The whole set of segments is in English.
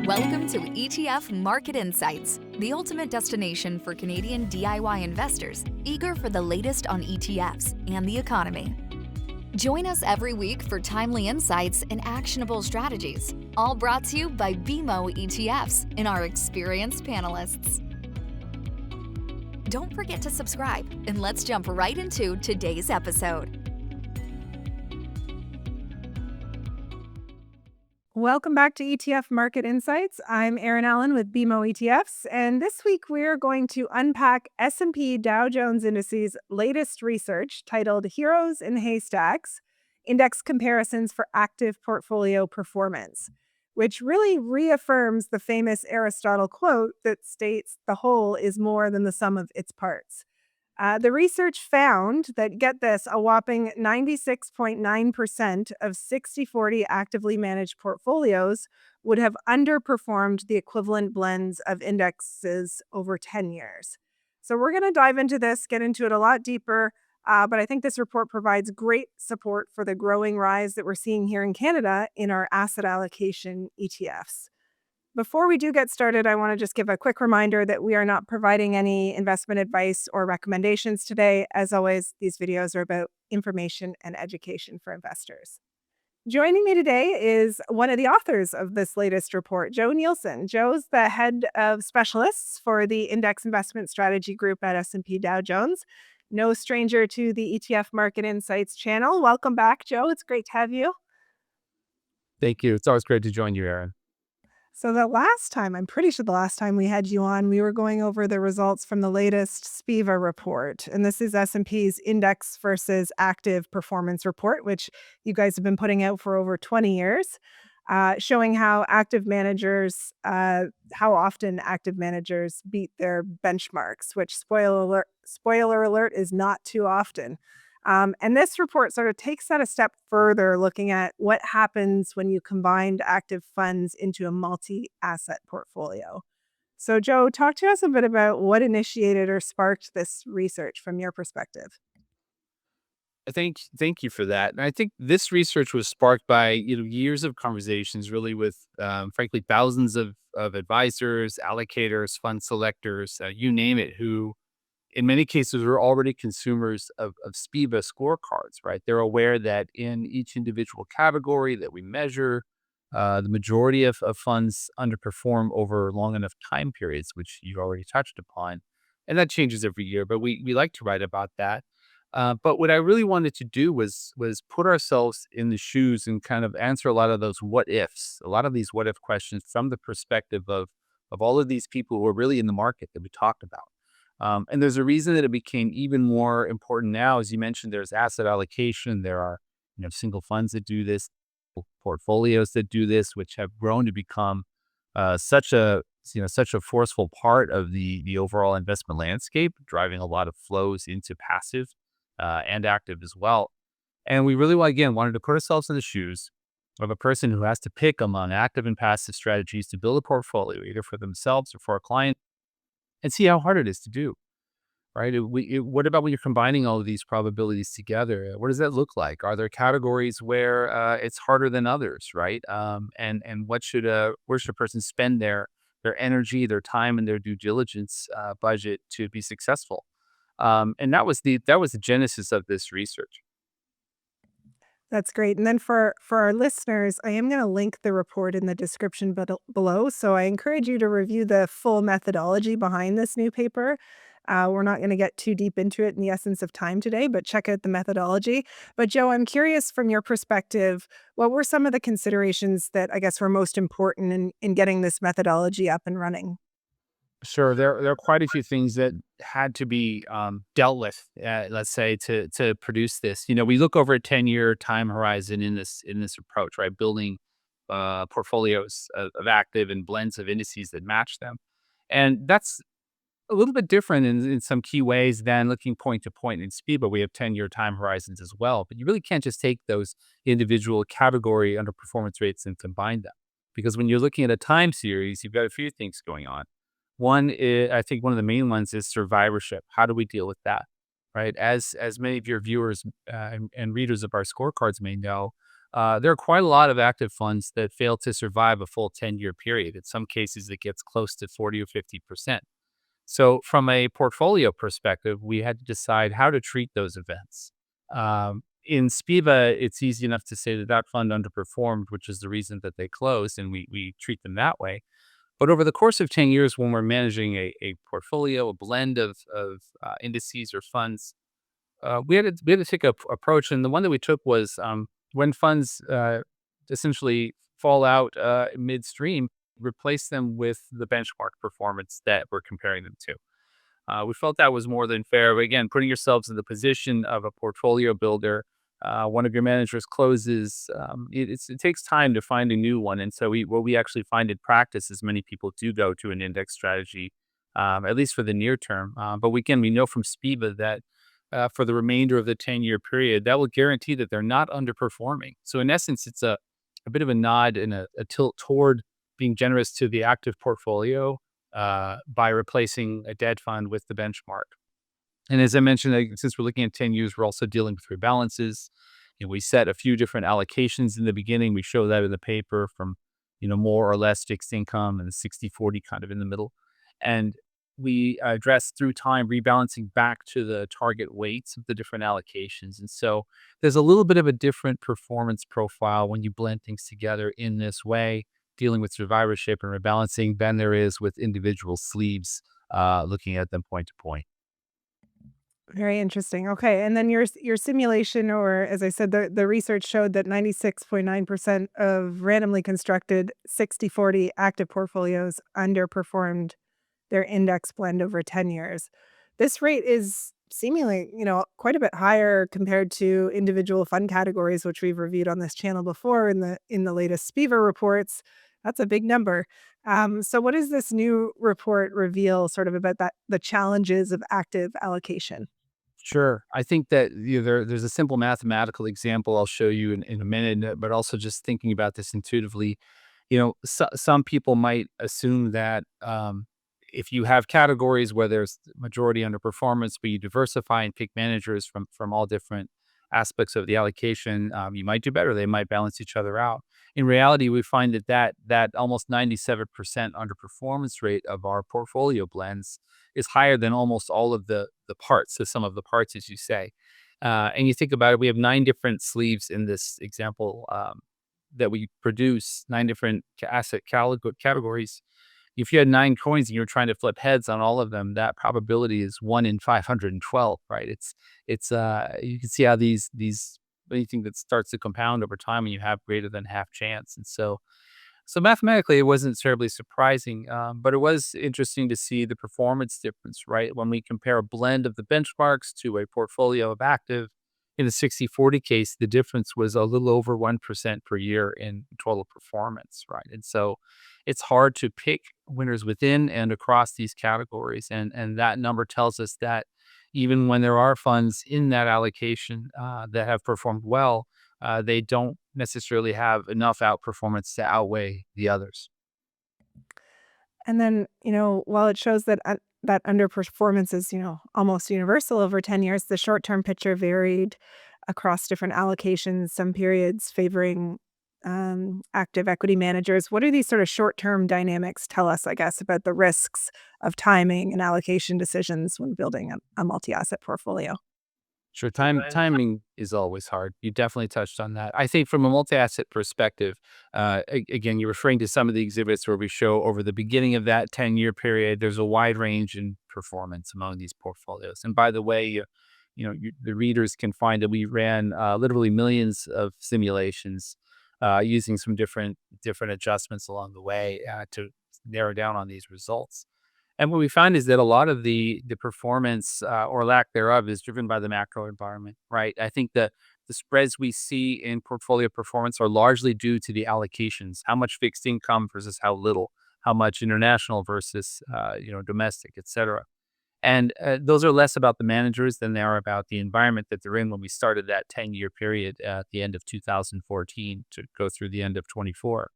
Welcome to ETF Market Insights, the ultimate destination for Canadian DIY investors eager for the latest on ETFs and the economy. Join us every week for timely insights and actionable strategies, all brought to you by BMO ETFs and our experienced panelists. Don't forget to subscribe, and let's jump right into today's episode. Welcome back to ETF Market Insights. I'm Erin Allen with BMO ETFs, and this week we're going to unpack S&P Dow Jones Indices' latest research titled Heroes in Haystacks: Index Comparisons for Active Portfolio Performance, which really reaffirms the famous Aristotle quote that states the whole is more than the sum of its parts. The research found that, get this, a whopping 96.9% of 60/40 actively managed portfolios would have underperformed the equivalent blends of indexes over 10 years. So we're going to dive into this, get into it a lot deeper, but I think this report provides great support for the growing rise that we're seeing here in Canada in our asset allocation ETFs. Before we do get started, I want to just give a quick reminder that we are not providing any investment advice or recommendations today. As always, these videos are about information and education for investors. Joining me today is one of the authors of this latest report, Joe Nielsen. Joe's the head of specialists for the Index Investment Strategy Group at S&P Dow Jones. No stranger to the ETF Market Insights channel. Welcome back, Joe. It's great to have you. Thank you. It's always great to join you, Erin. So I'm pretty sure the last time we had you on, we were going over the results from the latest SPIVA report. And this is S&P's Index versus Active Performance Report, which you guys have been putting out for over 20 years, showing how often active managers beat their benchmarks, which, spoiler alert, is not too often. And this report sort of takes that a step further, looking at what happens when you combine active funds into a multi-asset portfolio. So, Joe, talk to us a bit about what initiated or sparked this research from your perspective. Thank you for that. And I think this research was sparked by years of conversations, really, with frankly thousands of advisors, allocators, fund selectors, you name it, who in many cases are already consumers of SPIVA scorecards. Right? They're aware that in each individual category that we measure, the majority of funds underperform over long enough time periods, which you already touched upon, and that changes every year. But we like to write about that. But what I really wanted to do was put ourselves in the shoes and kind of answer a lot of those what ifs, a lot of these what if questions from the perspective of all of these people who are really in the market that we talked about. And there's a reason that it became even more important now. As you mentioned, there's asset allocation. There are single funds that do this, portfolios that do this, which have grown to become such a forceful part of the overall investment landscape, driving a lot of flows into passive and active as well. And we really, wanted to put ourselves in the shoes of a person who has to pick among active and passive strategies to build a portfolio, either for themselves or for a client, and see how hard it is to do. Right? What about when you're combining all of these probabilities together? What does that look like? Are there categories where it's harder than others? Right? And where should a person spend their energy, their time, and their due diligence budget to be successful? And that was the genesis of this research. That's great. And then for our listeners, I am going to link the report in the description below. So I encourage you to review the full methodology behind this new paper. We're not going to get too deep into it in the essence of time today, but check out the methodology. But Joe, I'm curious from your perspective, what were some of the considerations that I guess were most important in getting this methodology up and running? Sure, there are quite a few things that had to be dealt with, let's say, to produce this. We look over a 10-year time horizon in this approach, right? Building portfolios of active and blends of indices that match them, and that's a little bit different in some key ways than looking point to point in SPIVA. We have 10-year time horizons as well, but you really can't just take those individual category underperformance rates and combine them, because when you're looking at a time series, you've got a few things going on. One is, I think one of the main ones is survivorship. How do we deal with that? Right? As many of your viewers and readers of our scorecards may know, there are quite a lot of active funds that fail to survive a full 10-year period. In some cases, it gets close to 40 or 50%. So, from a portfolio perspective, we had to decide how to treat those events. In SPIVA, it's easy enough to say that that fund underperformed, which is the reason that they closed, and we treat them that way. But over the course of 10 years, when we're managing a portfolio, a blend of indices or funds, we had to take a approach, and the one that we took was when funds essentially fall out midstream, replace them with the benchmark performance that we're comparing them to. We felt that was more than fair. But again, putting yourselves in the position of a portfolio builder, one of your managers closes, it takes time to find a new one. And so what we actually find in practice is many people do go to an index strategy, at least for the near term. But we know from SPIVA that for the remainder of the 10-year period, that will guarantee that they're not underperforming. So in essence, it's a bit of a nod and a tilt toward being generous to the active portfolio by replacing a dead fund with the benchmark. And as I mentioned, since we're looking at 10 years, we're also dealing with rebalances. We set a few different allocations in the beginning. We show that in the paper from, more or less fixed income and the 60/40 kind of in the middle. And we address through time rebalancing back to the target weights of the different allocations. And so there's a little bit of a different performance profile when you blend things together in this way, dealing with survivorship and rebalancing than there is with individual sleeves, looking at them point to point. Very interesting. Okay, and then your simulation, or as I said, the research showed that 96.9% of randomly constructed 60/40 active portfolios underperformed their index blend over 10 years. This rate is seemingly, quite a bit higher compared to individual fund categories, which we've reviewed on this channel before in the latest SPIVA reports. That's a big number. So what does this new report reveal sort of about the challenges of active allocation? Sure. I think that there's a simple mathematical example I'll show you in a minute, but also just thinking about this intuitively, some people might assume that if you have categories where there's majority underperformance, but you diversify and pick managers from all different aspects of the allocation, you might do better. They might balance each other out. In reality, we find that almost 97% underperformance rate of our portfolio blends is higher than almost all of the parts, so some of the parts, as you say. And you think about it, we have 9 different sleeves in this example that we produce, 9 different categories. If you had 9 coins and you're trying to flip heads on all of them, that probability is 1 in 512, right? It's you can see how these anything that starts to compound over time and you have greater than half chance. And so mathematically, it wasn't terribly surprising, but it was interesting to see the performance difference, right? When we compare a blend of the benchmarks to a portfolio of active, in the 60/40 case, the difference was a little over 1% per year in total performance, right? And so it's hard to pick winners within and across these categories. And that number tells us that even when there are funds in that allocation that have performed well, they don't necessarily have enough outperformance to outweigh the others. And then, while it shows that underperformance is, almost universal over 10 years, the short-term picture varied across different allocations, some periods favoring active equity managers. What do these sort of short-term dynamics tell us, I guess, about the risks of timing and allocation decisions when building a multi-asset portfolio? Sure, timing is always hard. You definitely touched on that. I think from a multi-asset perspective, again, you're referring to some of the exhibits where we show over the beginning of that 10-year period, there's a wide range in performance among these portfolios. And by the way, the readers can find that we ran literally millions of simulations using some different adjustments along the way to narrow down on these results. And what we find is that a lot of the performance or lack thereof is driven by the macro environment, right? I think that the spreads we see in portfolio performance are largely due to the allocations, how much fixed income versus how little, how much international versus domestic, et cetera. And those are less about the managers than they are about the environment that they're in when we started that 10-year period at the end of 2014 to go through the end of 24.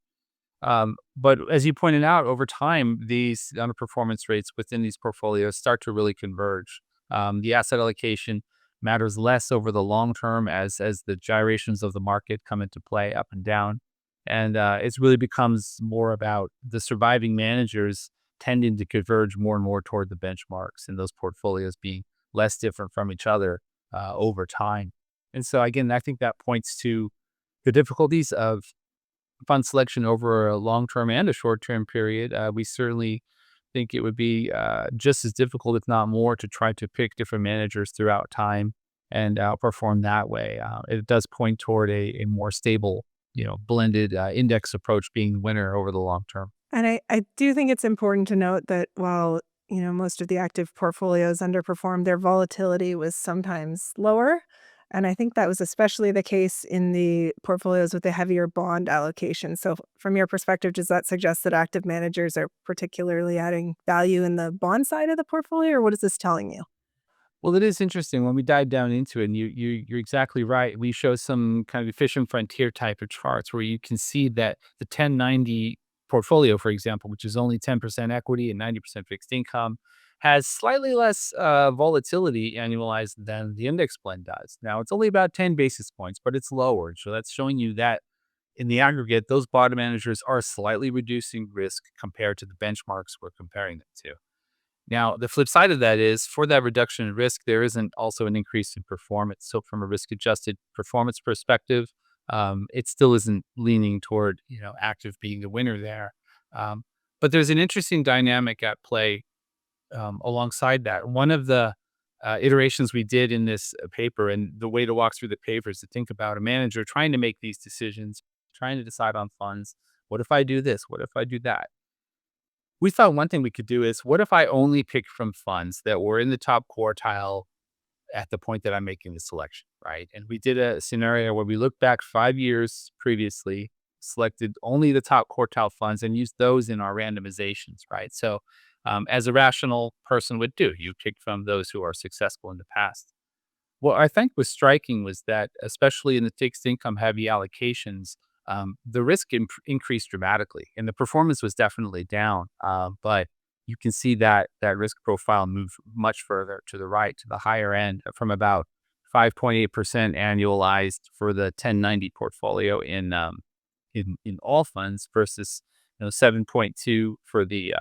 But as you pointed out, over time, these underperformance rates within these portfolios start to really converge. The asset allocation matters less over the long term as the gyrations of the market come into play up and down. And it really becomes more about the surviving managers tending to converge more and more toward the benchmarks and those portfolios being less different from each other over time. And so, again, I think that points to the difficulties of fund selection over a long-term and a short-term period. We certainly think it would be just as difficult, if not more, to try to pick different managers throughout time and outperform that way. It does point toward a more stable, blended index approach being the winner over the long term. And I do think it's important to note that while, most of the active portfolios underperformed, their volatility was sometimes lower. And I think that was especially the case in the portfolios with a heavier bond allocation. So from your perspective, does that suggest that active managers are particularly adding value in the bond side of the portfolio, or what is this telling you? Well, it is interesting when we dive down into it, and you're exactly right. We show some kind of efficient frontier type of charts where you can see that the 1090 portfolio, for example, which is only 10% equity and 90% fixed income, has slightly less volatility annualized than the index blend does. Now, it's only about 10 basis points, but it's lower. So that's showing you that in the aggregate, those bottom managers are slightly reducing risk compared to the benchmarks we're comparing them to. Now, the flip side of that is for that reduction in risk, there isn't also an increase in performance. So from a risk adjusted performance perspective, it still isn't leaning toward, active being the winner there. But there's an interesting dynamic at play alongside that. One of the iterations we did in this paper, and the way to walk through the paper is to think about a manager trying to make these decisions, trying to decide on funds. What if I do this? What if I do that? We thought one thing we could do is, what if I only picked from funds that were in the top quartile at the point that I'm making the selection, right? And we did a scenario where we looked back 5 years previously, selected only the top quartile funds, and used those in our randomizations, right? So, as a rational person would do, you pick from those who are successful in the past. What I think was striking was that, especially in the fixed income heavy allocations, the risk increased dramatically, and the performance was definitely down. But you can see that risk profile moved much further to the right, to the higher end, from about 5.8% annualized for the 1090 portfolio in all funds versus 7.2 for the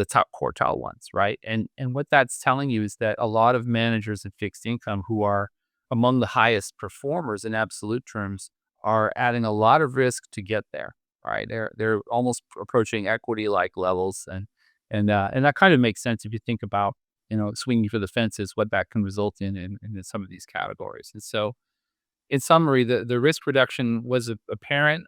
top quartile ones, right? And what that's telling you is that a lot of managers in fixed income who are among the highest performers in absolute terms are adding a lot of risk to get there, right? They're almost approaching equity-like levels, and that kind of makes sense if you think about swinging for the fences, what that can result in some of these categories. And so, in summary, the risk reduction was apparent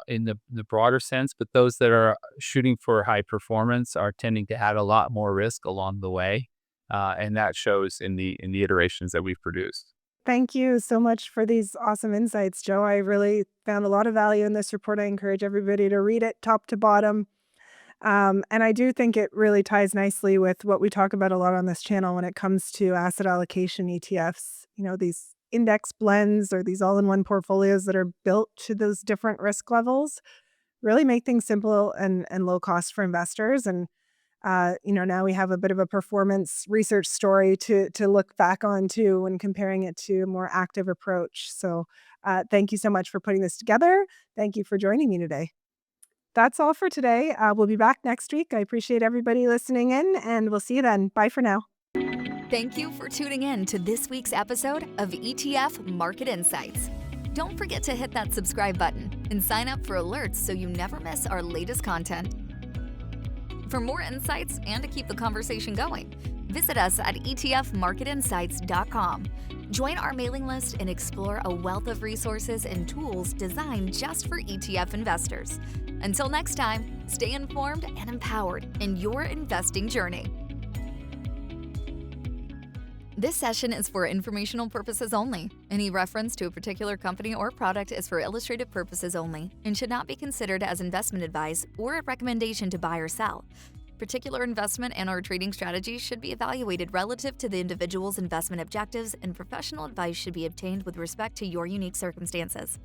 in the broader sense, but those that are shooting for high performance are tending to add a lot more risk along the way, and that shows in the iterations that we've produced. Thank you so much for these awesome insights, Joe. I really found a lot of value in this report. I encourage everybody to read it top to bottom. And I do think it really ties nicely with what we talk about a lot on this channel when it comes to asset allocation ETFs. These index blends or these all-in-one portfolios that are built to those different risk levels really make things simple and low cost for investors. And now we have a bit of a performance research story to look back on too when comparing it to a more active approach. So thank you so much for putting this together. Thank you for joining me today. That's all for today. We'll be back next week. I appreciate everybody listening in, and we'll see you then. Bye for now. Thank you for tuning in to this week's episode of ETF Market Insights. Don't forget to hit that subscribe button and sign up for alerts so you never miss our latest content. For more insights and to keep the conversation going, visit us at etfmarketinsights.com. Join our mailing list and explore a wealth of resources and tools designed just for ETF investors. Until next time, stay informed and empowered in your investing journey. This session is for informational purposes only. Any reference to a particular company or product is for illustrative purposes only and should not be considered as investment advice or a recommendation to buy or sell. Particular investment and/or trading strategies should be evaluated relative to the individual's investment objectives, and professional advice should be obtained with respect to your unique circumstances.